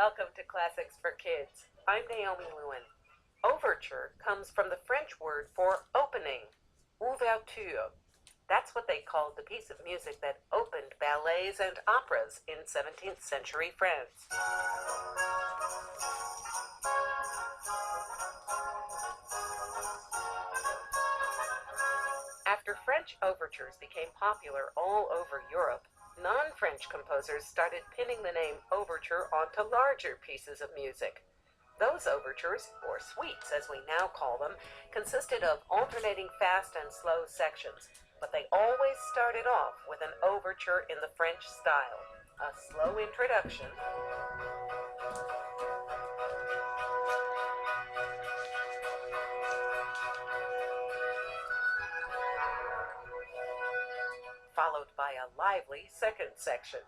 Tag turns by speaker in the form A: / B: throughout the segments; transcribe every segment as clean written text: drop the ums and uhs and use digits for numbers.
A: Welcome to Classics for Kids. I'm Naomi Lewin. Overture comes from the French word for opening, ouverture. That's what they called the piece of music that opened ballets and operas in 17th century France. After French overtures became popular all over Europe, non-French composers started pinning the name overture onto larger pieces of music. Those overtures, or suites as we now call them, consisted of alternating fast and slow sections, but they always started off with an overture in the French style. A slow introduction, followed by a lively second section.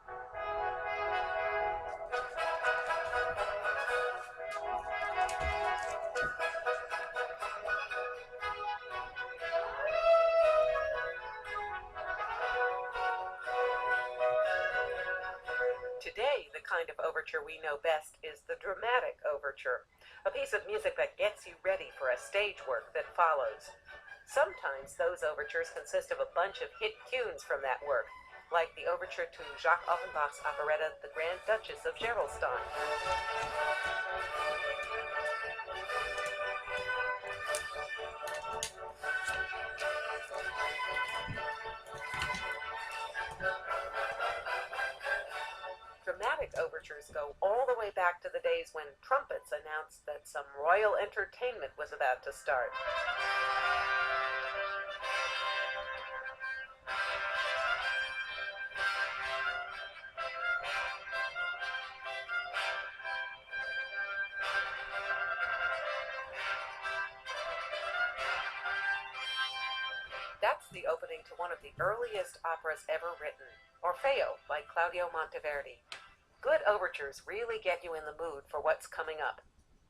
A: Today, the kind of overture we know best is the dramatic overture, a piece of music that gets you ready for a stage work that follows. Sometimes those overtures consist of a bunch of hit tunes from that work, like the overture to Jacques Offenbach's operetta The Grand Duchess of Gerolstein. Dramatic overtures go all the way back to the days when trumpets announced that some royal entertainment was about to start. That's the opening to one of the earliest operas ever written, Orfeo by Claudio Monteverdi. Good overtures really get you in the mood for what's coming up.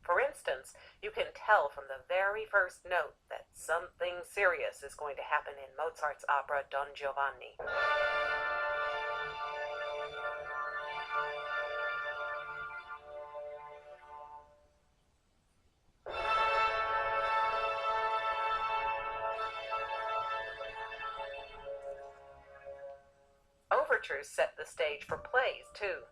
A: For instance, you can tell from the very first note that something serious is going to happen in Mozart's opera Don Giovanni. Overtures set the stage for plays, too.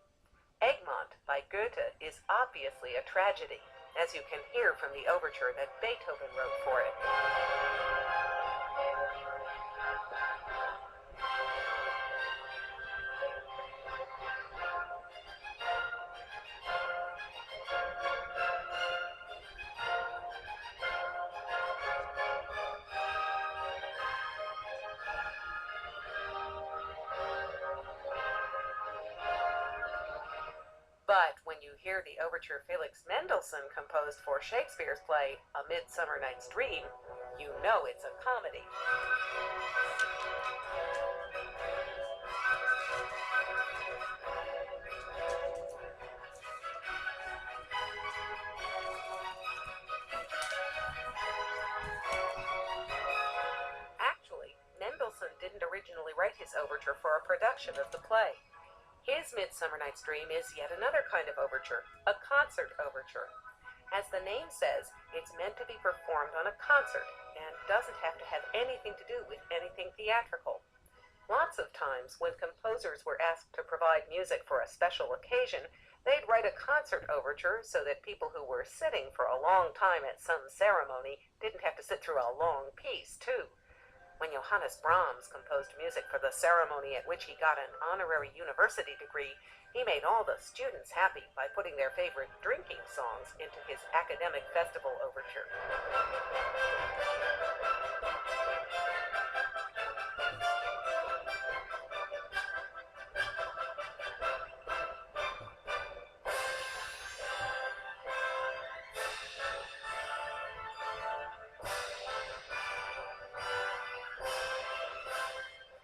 A: Egmont by Goethe is obviously a tragedy, as you can hear from the overture that Beethoven wrote for it. But when you hear the overture Felix Mendelssohn composed for Shakespeare's play A Midsummer Night's Dream, you know it's a comedy. Actually, Mendelssohn didn't originally write his overture for a production of the play. His Midsummer Night's Dream is yet another kind of overture, a concert overture. As the name says, it's meant to be performed on a concert and doesn't have to have anything to do with anything theatrical. Lots of times, when composers were asked to provide music for a special occasion, they'd write a concert overture so that people who were sitting for a long time at some ceremony didn't have to sit through a long piece, too. When Johannes Brahms composed music for the ceremony at which he got an honorary university degree, he made all the students happy by putting their favorite drinking songs into his academic festival overture.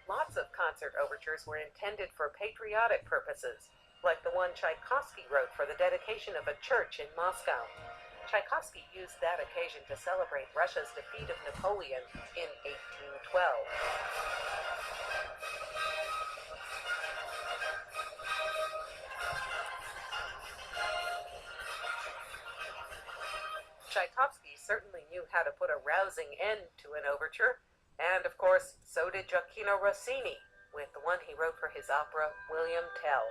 A: Lots of concert overtures were intended for patriotic purposes, like the one Tchaikovsky wrote for the dedication of a church in Moscow. Tchaikovsky used that occasion to celebrate Russia's defeat of Napoleon in 1812. Tchaikovsky certainly knew how to put a rousing end to an overture, and of course, so did Gioacchino Rossini, with the one he wrote for his opera, William Tell.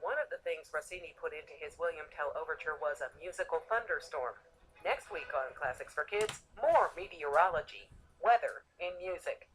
A: One of the things Rossini put into his William Tell overture was a musical thunderstorm. Next week on Classics for Kids, more meteorology, weather in music.